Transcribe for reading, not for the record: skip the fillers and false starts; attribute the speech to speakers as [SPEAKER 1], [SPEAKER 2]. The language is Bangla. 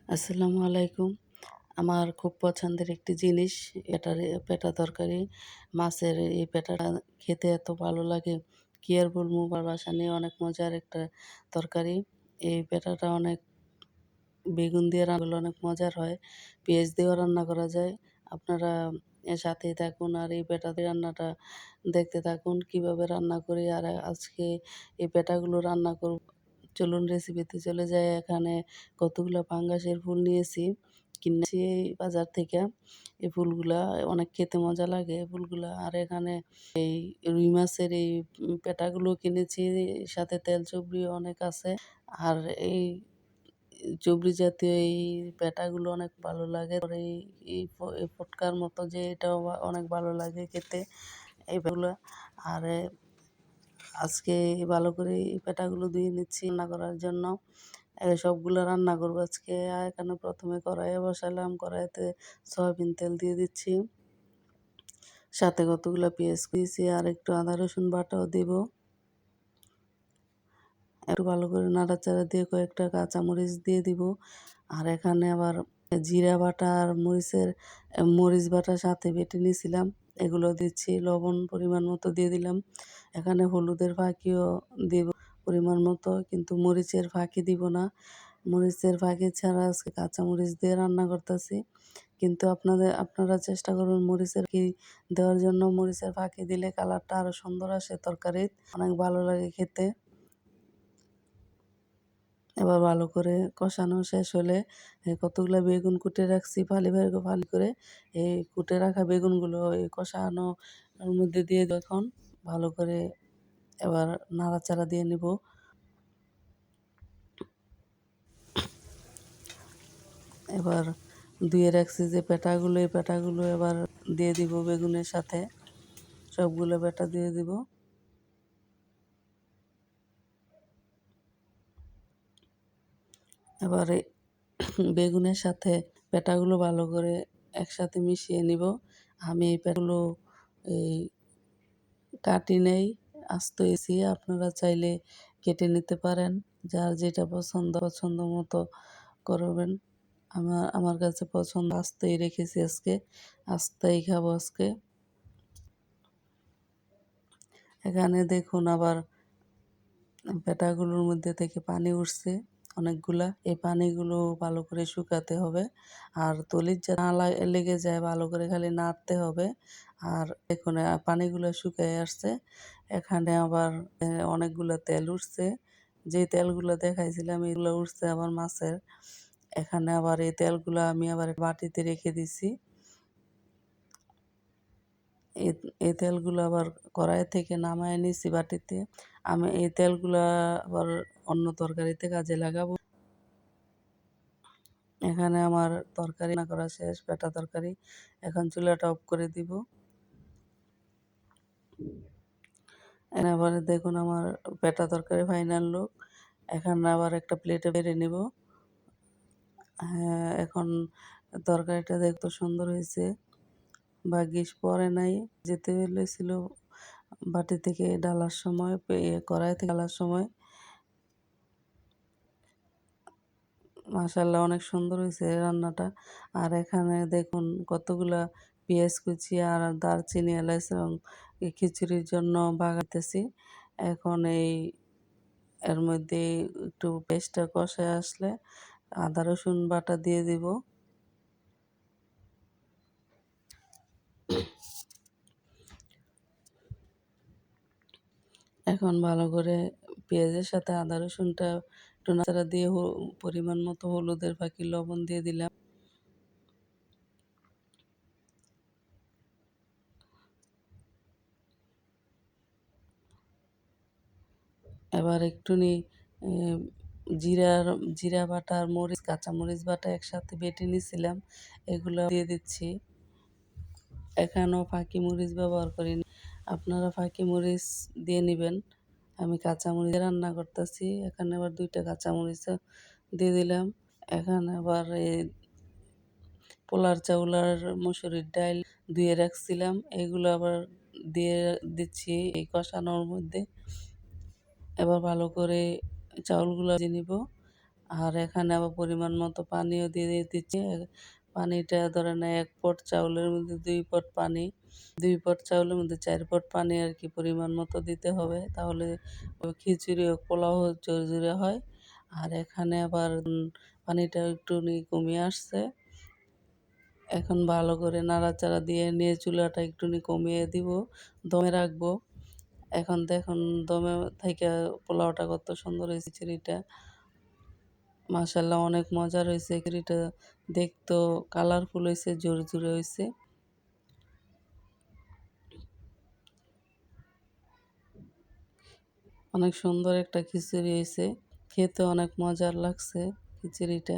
[SPEAKER 1] আসসালামু আলাইকুম। আমার খুব পছন্দের একটি জিনিস পেটা তরকারি। মাছের এই পেটাটা খেতে এত ভালো লাগে, কি আর বলবো! আমার বাসা নিয়ে অনেক মজার একটা তরকারি। এই পেটাটা অনেক বেগুন দিয়ে রান্না করলে অনেক মজার হয়। পেঁয়াজ দিয়েও রান্না করা যায়। আপনারা এর সাথেই থাকুন আর এই পেটা দিয়ে রান্নাটা দেখতে থাকুন কিভাবে রান্না করি। আর আজকে এই পেটাগুলো রান্না করব। চলুন রেসিপিতে চলে যাই। এখানে কতগুলো পাঙ্গাসের ফুল নিয়েছি, কিনেছি বাজার থেকে। এই ফুলগুলা অনেক খেতে মজা লাগে এই ফুলগুলা। আর এখানে এই রুই মাছের এই পেটাগুলো কিনেছি, সাথে তেল চবড়িও অনেক আছে। আর এই চবড়ি জাতীয় এই পেটাগুলো অনেক ভালো লাগে। আর এই ফটকার মতো যে এটাও অনেক ভালো লাগে খেতে এইগুলো। আর আজকে ভালো করে এই পেটাগুলো ধুয়ে নিচ্ছি রান্না করার জন্য। সবগুলো রান্না করব আজকে। আর এখানে প্রথমে কড়াইয়ে বসালাম, কড়াইতে সয়াবিন তেল দিয়ে দিচ্ছি, সাথে কতগুলো পেঁয়াজ দিয়েছি আর একটু আদা রসুন বাটাও দেব। একটু ভালো করে নাড়াচাড়া দিয়ে কয়েকটা কাঁচামরিচ দিয়ে দিব। আর এখানে আবার জিরা বাটা আর মরিচ বাটা সাথে বেটে নিয়েছিলাম, এগুলো দিচ্ছি। লবণ পরিমাণ মতো দিয়ে দিলাম। এখানে হলুদের ফাঁকিও দিব পরিমাণ মতো, কিন্তু মরিচের ফাঁকি দিব না। মরিচের ফাঁকি ছাড়া আজকে কাঁচামরিচ দিয়ে রান্না করতেছি। কিন্তু আপনারা চেষ্টা করুন মরিচের দেওয়ার জন্য। মরিচের ফাঁকি দিলে কালারটা আরও সুন্দর আসে তরকারির, অনেক ভালো লাগে খেতে। এবার ভালো করে কষানো শেষ হলে কতগুলো বেগুন কুটে রাখছি ফালি ফালি ফালি করে, এই কুটে রাখা বেগুনগুলো এই কষানোর মধ্যে দিয়ে এখন ভালো করে এবার নাড়াচাড়া দিয়ে নিব। এবার ধুয়ে রাখছি যে পেটাগুলো, এই পেটাগুলো এবার দিয়ে দিব বেগুনের সাথে। সবগুলো পেটা দিয়ে দিব। এবারে বেগুনের সাথে পেটাগুলো ভালো করে একসাথে মিশিয়ে নিব। আমি এই পেটাগুলো এই কাটি নেই, আস্ত এসি। আপনারা চাইলে কেটে নিতে পারেন, যার যেটা পছন্দ মতো করবেন। আমার কাছে পছন্দ আস্তেই রেখেছি আজকে, আস্তেই খাবো আজকে। এখানে দেখুন আবার পেটাগুলোর মধ্যে থেকে পানি উঠছে অনেকগুলা। এই পানিগুলো ভালো করে শুকাতে হবে, আর তলির যা না লেগে যায় ভালো করে খালি নাড়তে হবে। আর দেখুন পানিগুলো শুকিয়ে আসছে। এখানে আবার অনেকগুলো তেল উঠছে, যে তেলগুলো দেখাইছিলাম এগুলো উঠছে আবার মাছের। এখানে আবার এই তেলগুলো আমি আবার বাটিতে রেখে দিছি। এই এই তেলগুলো আবার কড়াই থেকে নামায় নিছি বাটিতে। আমি এই তেলগুলা আবার অন্য তরকারিতে কাজে লাগাবো। এখানে আমার তরকারি রান্না করা শেষ, পেটা তরকারি। এখন চুলাটা অফ করে দিব। এখানে আবার দেখুন আমার পেটা তরকারি ফাইনাল লুক। এখন আবার একটা প্লেটে বেড়ে নেব। হ্যাঁ, এখন তরকারিটা দেখতে সুন্দর হয়েছে। ভাগ্যিস পড়ে নাই, যেতে হয়েছিল বাটি থেকে ঢালার সময়, কড়াই থেকে ঢালার সময়। মাশাআল্লাহ অনেক সুন্দর হয়েছে রান্নাটা। আর এখানে দেখুন কতগুলা পেঁয়াজ কুচি আর দারচিনি এলাচ এবং এই খিচুড়ির জন্য বাগাতেছি। এখন এর মধ্যে একটু পেস্টটা কষে আসলে আদা রসুন বাটা দিয়ে দিব। এখন ভালো করে পেঁয়াজের সাথে আদা রসুনটা একটু নাড়াচাড়া দিয়ে পরিমাণ মতো হলুদের ফাঁকি লবণ দিয়ে দিলাম। এবার একটুনি এ জিরা বাটা আর কাঁচামরিচ বাটা একসাথে বেটে নিয়েছিলাম, এগুলো দিয়ে দিচ্ছি। এখানেও ফাঁকি মরিচ ব্যবহার করিনি, আপনারা ফাঁকি মরিচ দিয়ে নেবেন। আমি কাঁচামরিচ দিয়ে রান্না করতেছি। এখানে আবার 2টা কাঁচামরিচ দিয়ে দিলাম। এখানে আবার পোলার চাউল আর মসুরির ডাল ধুয়ে রাখছিলাম, এগুলো আবার দিয়ে দিচ্ছি এই কষানোর মধ্যে। এবার ভালো করে চাউলগুলো ভেজে নিব। আর এখানে আবার পরিমাণ মতো পানিও দিয়ে দিচ্ছি। পানিটা ধরেন ১ পট চাউলের মধ্যে ২ পট পানি, ২ পট চাউলের মধ্যে ৪ পট পানি আরকি পরিমাণ মতো দিতে হবে। তাহলে খিচুড়ি ও পোলাও ঝরঝরে হয়। আর এখানে আবার পানিটা একটুখানি কমে আসছে। এখন ভালো করে নাড়াচাড়া দিয়ে নিয়ে চুলাটা একটুখানি কমিয়ে দিব, দমে রাখবো। এখন দেখুন দমে থাইকা পোলাওটা কত সুন্দর হইছে খিচুড়িটা। মাশাআল্লাহ অনেক মজার হইছে খিচুড়িটা, দেখতেও কালারফুল হইছে, ঝুরঝুরে হইছে। অনেক সুন্দর একটা খিচুড়ি হইছে। খেতে অনেক মজার লাগছে খিচুড়িটা।